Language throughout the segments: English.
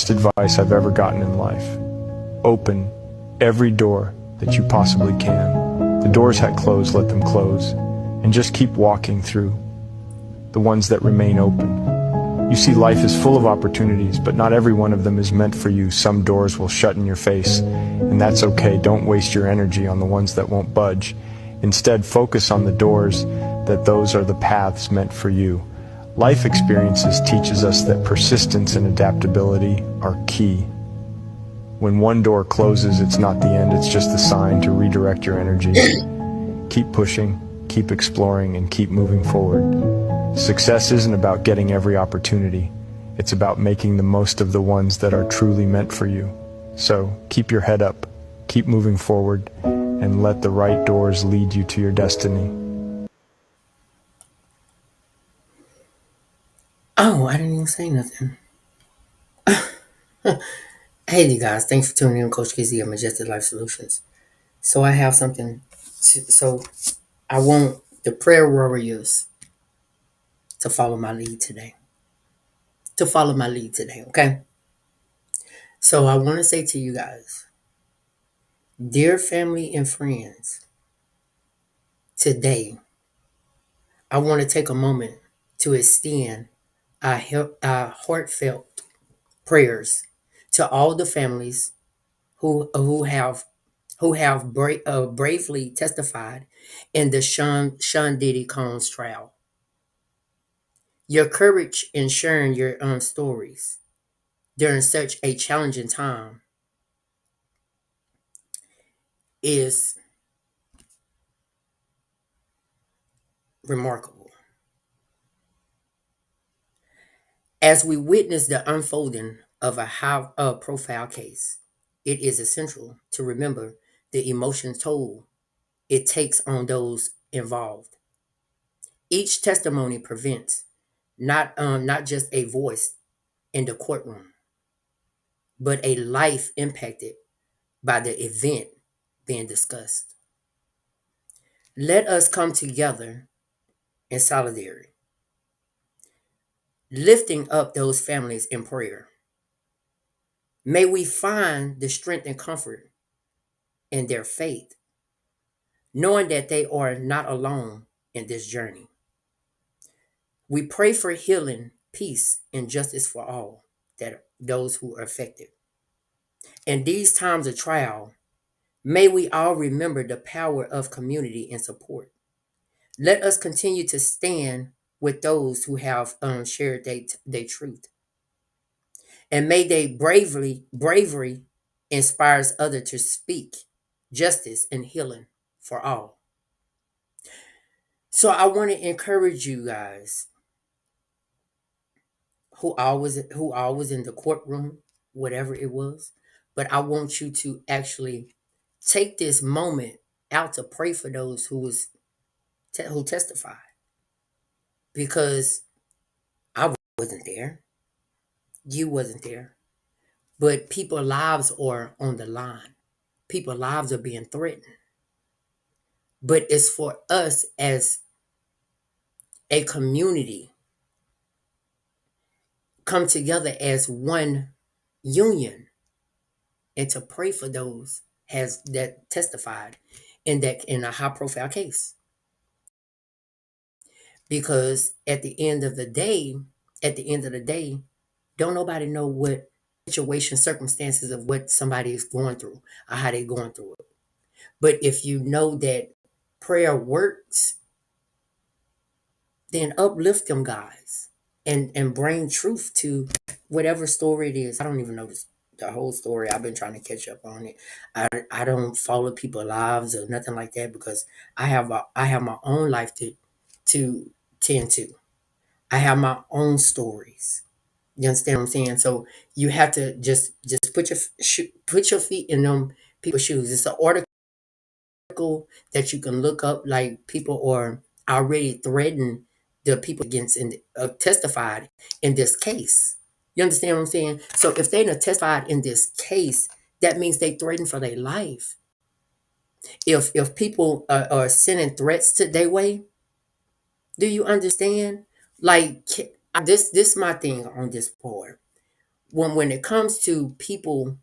best advice I've ever gotten in life. Open every door that you possibly can. The doors that close, let them close. And just keep walking through the ones that remain open. You see, life is full of opportunities, but not every one of them is meant for you. Some doors will shut in your face, and that's okay. Don't waste your energy on the ones that won't budge. Instead, focus on the doors that those are the paths meant for you. Life experiences teaches us that persistence and adaptability are key. When one door closes, it's not the end, it's just a sign to redirect your energy. Keep pushing, keep exploring, and keep moving forward. Success isn't about getting every opportunity. It's about making the most of the ones that are truly meant for you. So keep your head up, keep moving forward, and let the right doors lead you to your destiny. Oh, I didn't even say nothing. Hey, you guys. Thanks for tuning in, Coach KZ of Majestic Life Solutions. So I have something. So I want the prayer warriors to follow my lead today. Okay? So I want to say to you guys, dear family and friends, today I want to take a moment to extend our heartfelt prayers to all the families who have bravely testified in the Sean Diddy Combs trial. Your courage in sharing your own stories during such a challenging time is remarkable. As we witness the unfolding of a high-profile case, it is essential to remember the emotion toll it takes on those involved. Each testimony prevents not just a voice in the courtroom, but a life impacted by the event being discussed. Let us come together in solidarity, lifting up those families in prayer. May we find the strength and comfort in their faith, knowing that they are not alone in this journey. We pray for healing, peace, and justice for all that those who are affected. In these times of trial, may we all remember the power of community and support. Let us continue to stand with those who have shared their truth. And may they bravery inspires others to speak justice and healing for all. So I want to encourage you guys who always in the courtroom, whatever it was, but I want you to actually take this moment out to pray for those who testified, because I wasn't there, you wasn't there, but people's lives are on the line. People's lives are being threatened. But it's for us as a community come together as one union and to pray for those has that testified in a high profile case. Because at the end of the day, don't nobody know what situation, circumstances of what somebody is going through or how they're going through it. But if you know that prayer works, then uplift them guys and bring truth to whatever story it is. I don't even know the whole story. I've been trying to catch up on it. I don't follow people's lives or nothing like that, because I have my own life to tend to. I have my own stories. You understand what I'm saying? So you have to just put your feet in them people's shoes. It's an article that you can look up. Like, people are already threatening the people against and testified in this case. You understand what I'm saying? So if they done testified in this case, that means they threatened for their life. If people are sending threats to their way, do you understand? Like, this my thing on this board. when it comes to people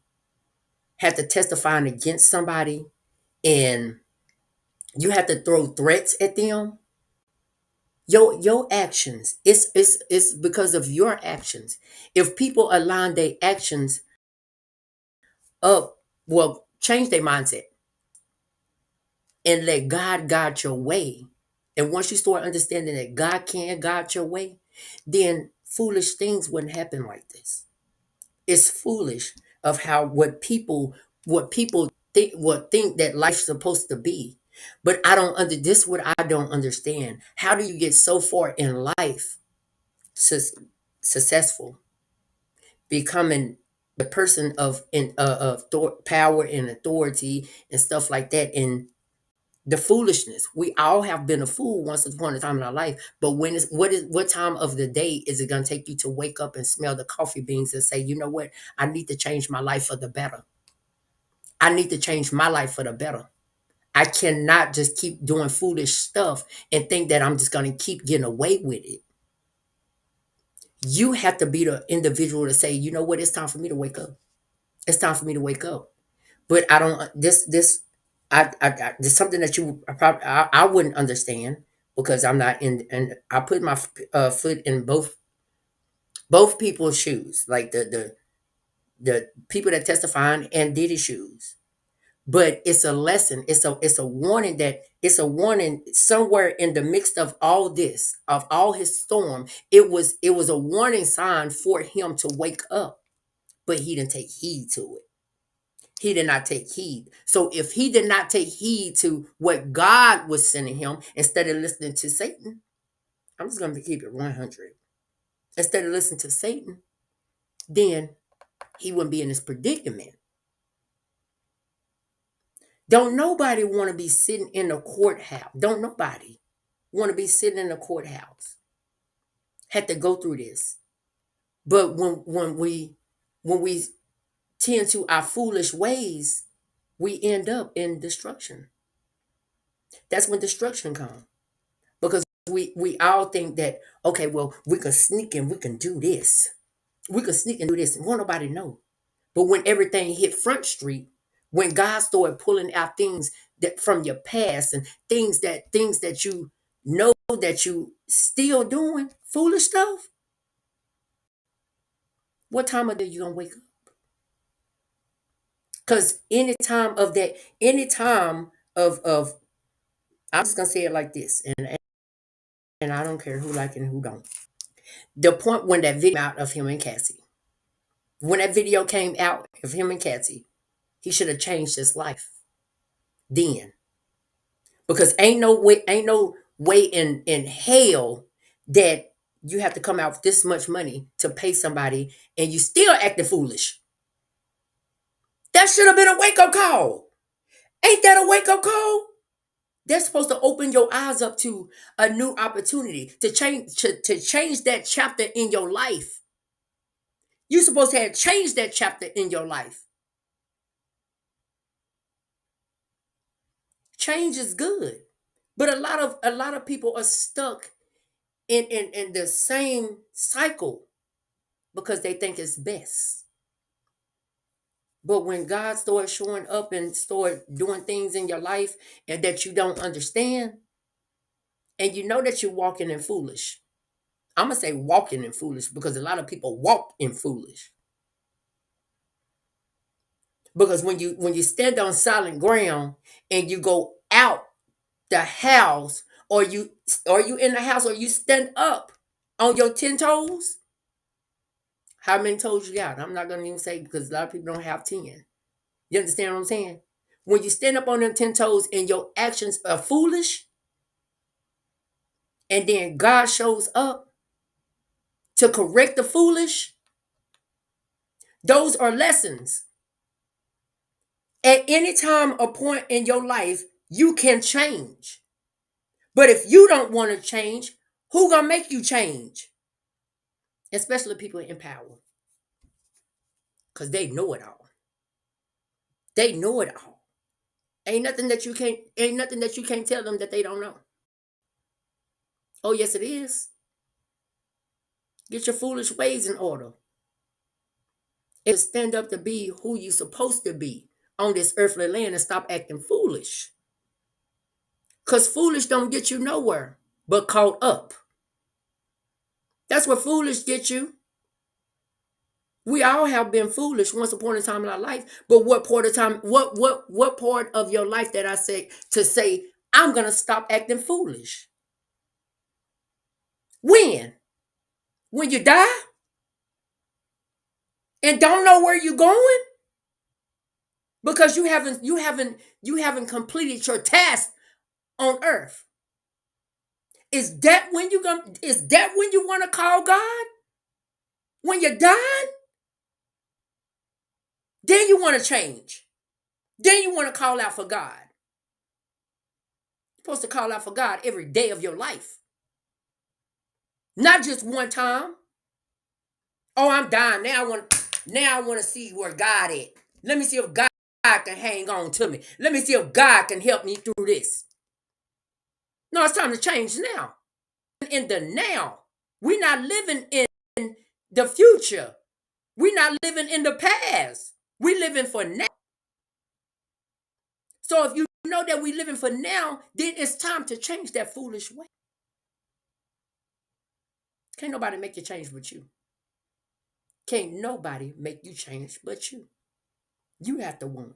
have to testifying against somebody, and you have to throw threats at them, your actions, it's because of your actions. If people align their actions up, well, change their mindset and let God guide your way. And once you start understanding that God can guide your way, then foolish things wouldn't happen like this. It's foolish of how what people think that life's supposed to be. But I don't under this what I don't understand. How do you get so far in life, successful, becoming the person of power and authority and stuff like that, and the foolishness? We all have been a fool once upon a time in our life, but what time of the day is it going to take you to wake up and smell the coffee beans and say, you know what, I need to change my life for the better. I need to change my life for the better. I cannot just keep doing foolish stuff and think that I'm just going to keep getting away with it. You have to be the individual to say, you know what, it's time for me to wake up. It's time for me to wake up. But I don't this there's something that I wouldn't understand, because I'm not in, and I put my foot in both people's shoes, like the people that testifying and Diddy shoes. But it's a lesson. It's a warning, that it's a warning somewhere in the midst of all this, of all his storm. It was a warning sign for him to wake up, but he didn't take heed to it. He did not take heed. So if he did not take heed to what God was sending him, instead of listening to Satan, I'm just going to keep it 100. Instead of listening to Satan, then he wouldn't be in this predicament. Don't nobody want to be sitting in the courthouse. Don't nobody want to be sitting in the courthouse. Had to go through this. But when we tend to our foolish ways, we end up in destruction. That's when destruction comes. Because we all think that, okay, well, we can sneak and we can do this. We can sneak and do this, and won't nobody know. But when everything hit Front Street, when God started pulling out things that from your past, and things that you know that you still doing foolish stuff, what time of day you gonna wake up? Because any time of I'm just gonna say it like this, and I don't care who like it and who don't. The point when that video out of him and Cassie, when that video came out of him and Cassie, he should have changed his life then. Because ain't no way in hell that you have to come out with this much money to pay somebody and you still acting foolish. That should have been a wake-up call. Ain't that a wake-up call? They're supposed to open your eyes up to a new opportunity to change that chapter in your life. You're supposed to have changed that chapter in your life. Change is good. But a lot of people are stuck in the same cycle because they think it's best. But when God starts showing up and start doing things in your life and that you don't understand, and you know that you're walking in foolish. I'm gonna say walking in foolish because a lot of people walk in foolish. Because when you stand on solid ground and you go out the house, or you in the house, or you stand up on your 10 toes. How many toes you got? I'm not gonna even say, because a lot of people don't have 10. You understand what I'm saying? When you stand up on them 10 toes and your actions are foolish, and then God shows up to correct the foolish, those are lessons. At any time or point in your life, you can change. But if you don't want to change, who gonna make you change? Especially people in power. Because they know it all. They know it all. Ain't nothing that you can't tell them that they don't know. Oh, yes, it is. Get your foolish ways in order. is stand up to be who you supposed to be on this earthly land and stop acting foolish. Because foolish don't get you nowhere but caught up. That's what foolish get you. We all have been foolish once upon a time in our life, but what part of time, what part of your life that I say to say, I'm gonna stop acting foolish? When? When you die? And don't know where you're going? Because you haven't completed your task on earth. Is that when you want to call God? When you're dying? Then you want to change. Then you want to call out for God. You're supposed to call out for God every day of your life. Not just one time. Oh, I'm dying. Now I want to see where God is. Let me see if God can hang on to me. Let me see if God can help me through this. No, it's time to change now. In the now. We're not living in the future. We're not living in the past. We're living for now. So if you know that we're living for now, then it's time to change that foolish way. Can't nobody make you change but you. Can't nobody make you change but you. You have to want it.